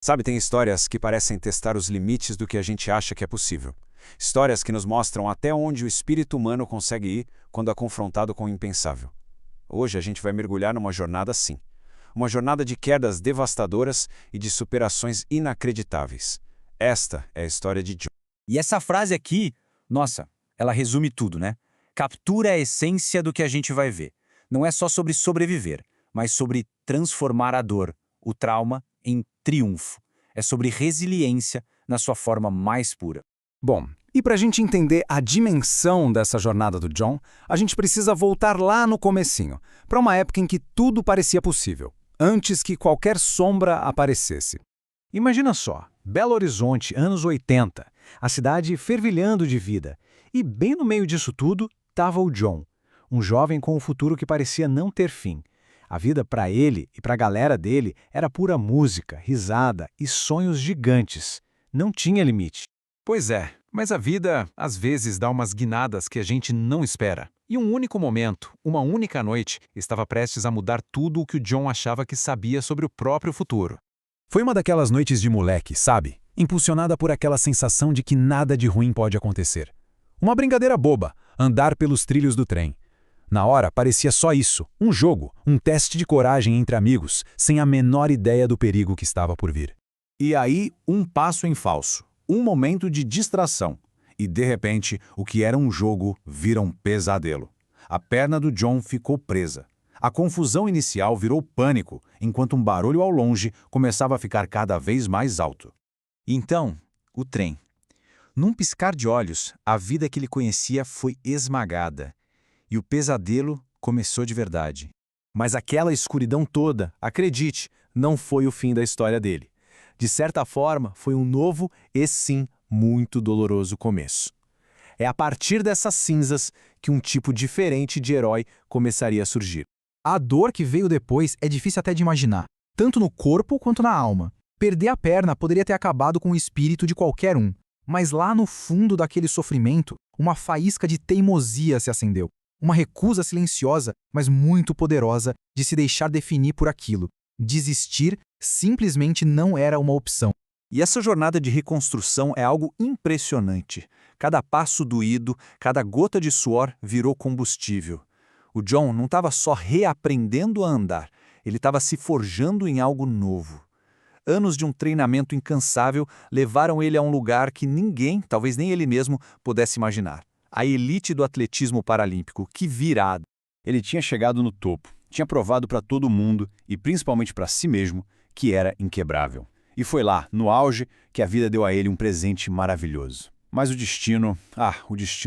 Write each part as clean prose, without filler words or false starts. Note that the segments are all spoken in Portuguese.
Sabe, tem histórias que parecem testar os limites do que a gente acha que é possível. Histórias que nos mostram até onde o espírito humano consegue ir quando é confrontado com o impensável. Hoje a gente vai mergulhar numa jornada assim. Uma jornada de quedas devastadoras e de superações inacreditáveis. Esta é a história de John. E essa frase aqui, nossa, ela resume tudo, né? Captura a essência do que a gente vai ver. Não é só sobre sobreviver, mas sobre transformar a dor, o trauma, em triunfo. É sobre resiliência na sua forma mais pura. Bom, e para a gente entender a dimensão dessa jornada do John, a gente precisa voltar lá no comecinho, para uma época em que tudo parecia possível, antes que qualquer sombra aparecesse. Imagina só, Belo Horizonte, anos 80, a cidade fervilhando de vida. E bem no meio disso tudo estava o John, um jovem com um futuro que parecia não ter fim. A vida para ele e para a galera dele era pura música, risada e sonhos gigantes. Não tinha limite. Pois é, mas a vida às vezes dá umas guinadas que a gente não espera. E um único momento, uma única noite, estava prestes a mudar tudo o que o John achava que sabia sobre o próprio futuro. Foi uma daquelas noites de moleque, sabe? Impulsionada por aquela sensação de que nada de ruim pode acontecer. Uma brincadeira boba, andar pelos trilhos do trem. Na hora, parecia só isso, um jogo, um teste de coragem entre amigos, sem a menor ideia do perigo que estava por vir. E aí, um passo em falso, um momento de distração. E, de repente, o que era um jogo vira um pesadelo. A perna do John ficou presa. A confusão inicial virou pânico, enquanto um barulho ao longe começava a ficar cada vez mais alto. Então, o trem. Num piscar de olhos, a vida que ele conhecia foi esmagada. E o pesadelo começou de verdade. Mas aquela escuridão toda, acredite, não foi o fim da história dele. De certa forma, foi um novo e sim muito doloroso começo. É a partir dessas cinzas que um tipo diferente de herói começaria a surgir. A dor que veio depois é difícil até de imaginar, tanto no corpo quanto na alma. Perder a perna poderia ter acabado com o espírito de qualquer um, mas lá no fundo daquele sofrimento, uma faísca de teimosia se acendeu. Uma recusa silenciosa, mas muito poderosa, de se deixar definir por aquilo. Desistir simplesmente não era uma opção. E essa jornada de reconstrução é algo impressionante. Cada passo doído, cada gota de suor virou combustível. O John não estava só reaprendendo a andar, ele estava se forjando em algo novo. Anos de um treinamento incansável levaram ele a um lugar que ninguém, talvez nem ele mesmo, pudesse imaginar. A elite do atletismo paralímpico, que virada! Ele tinha chegado no topo, tinha provado para todo mundo, e principalmente para si mesmo, que era inquebrável. E foi lá, no auge, que a vida deu a ele um presente maravilhoso. Mas o destino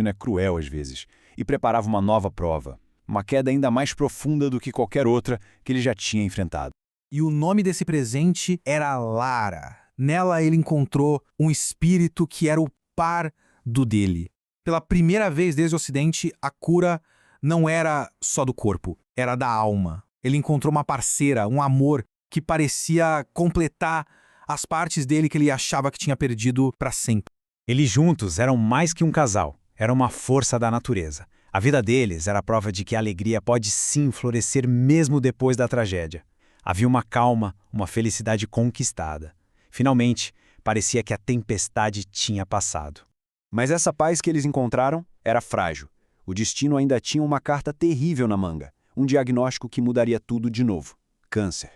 é cruel às vezes, e preparava uma nova prova. Uma queda ainda mais profunda do que qualquer outra que ele já tinha enfrentado. E o nome desse presente era Lara. Nela ele encontrou um espírito que era o par do dele. Pela primeira vez desde o Ocidente, a cura não era só do corpo, era da alma. Ele encontrou uma parceira, um amor que parecia completar as partes dele que ele achava que tinha perdido para sempre. Eles juntos eram mais que um casal, era uma força da natureza. A vida deles era a prova de que a alegria pode sim florescer mesmo depois da tragédia. Havia uma calma, uma felicidade conquistada. Finalmente, parecia que a tempestade tinha passado. Mas essa paz que eles encontraram era frágil. O destino ainda tinha uma carta terrível na manga, um diagnóstico que mudaria tudo de novo: câncer.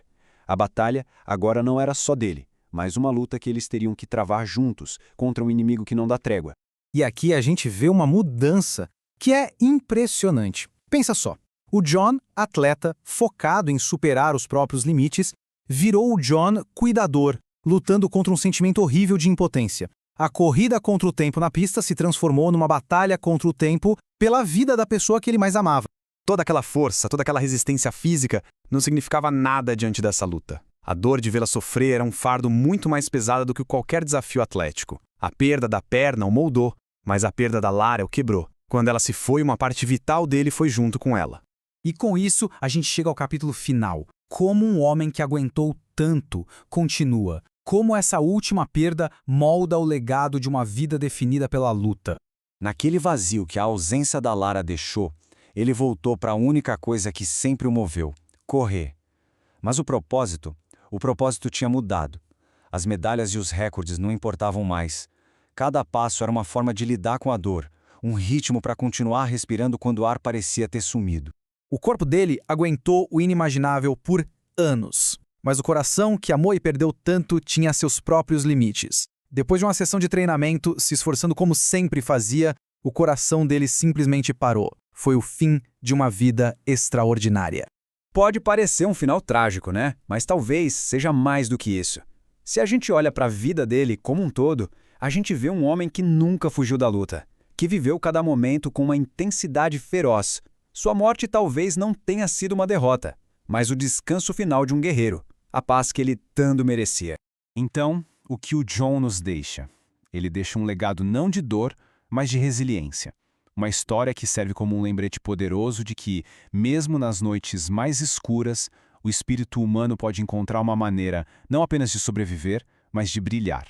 A batalha agora não era só dele, mas uma luta que eles teriam que travar juntos contra um inimigo que não dá trégua. E aqui a gente vê uma mudança que é impressionante. Pensa só, o John, atleta, focado em superar os próprios limites, virou o John cuidador, lutando contra um sentimento horrível de impotência. A corrida contra o tempo na pista se transformou numa batalha contra o tempo pela vida da pessoa que ele mais amava. Toda aquela força, toda aquela resistência física não significava nada diante dessa luta. A dor de vê-la sofrer era um fardo muito mais pesado do que qualquer desafio atlético. A perda da perna o moldou, mas a perda da Lara o quebrou. Quando ela se foi, uma parte vital dele foi junto com ela. E com isso, a gente chega ao capítulo final. Como um homem que aguentou tanto continua. Como essa última perda molda o legado de uma vida definida pela luta. Naquele vazio que a ausência da Lara deixou, ele voltou para a única coisa que sempre o moveu: correr. Mas o propósito tinha mudado. As medalhas e os recordes não importavam mais. Cada passo era uma forma de lidar com a dor, um ritmo para continuar respirando quando o ar parecia ter sumido. O corpo dele aguentou o inimaginável por anos. Mas o coração, que amou e perdeu tanto, tinha seus próprios limites. Depois de uma sessão de treinamento, se esforçando como sempre fazia, o coração dele simplesmente parou. Foi o fim de uma vida extraordinária. Pode parecer um final trágico, né? Mas talvez seja mais do que isso. Se a gente olha para a vida dele como um todo, a gente vê um homem que nunca fugiu da luta, que viveu cada momento com uma intensidade feroz. Sua morte talvez não tenha sido uma derrota, mas o descanso final de um guerreiro, a paz que ele tanto merecia. Então, o que o John nos deixa? Ele deixa um legado não de dor, mas de resiliência. Uma história que serve como um lembrete poderoso de que, mesmo nas noites mais escuras, o espírito humano pode encontrar uma maneira não apenas de sobreviver, mas de brilhar.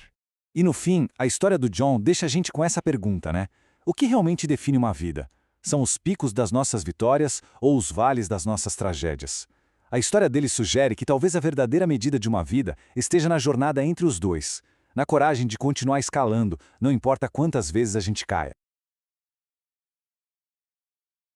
E no fim, a história do John deixa a gente com essa pergunta, né? O que realmente define uma vida? São os picos das nossas vitórias ou os vales das nossas tragédias? A história dele sugere que talvez a verdadeira medida de uma vida esteja na jornada entre os dois, na coragem de continuar escalando, não importa quantas vezes a gente caia.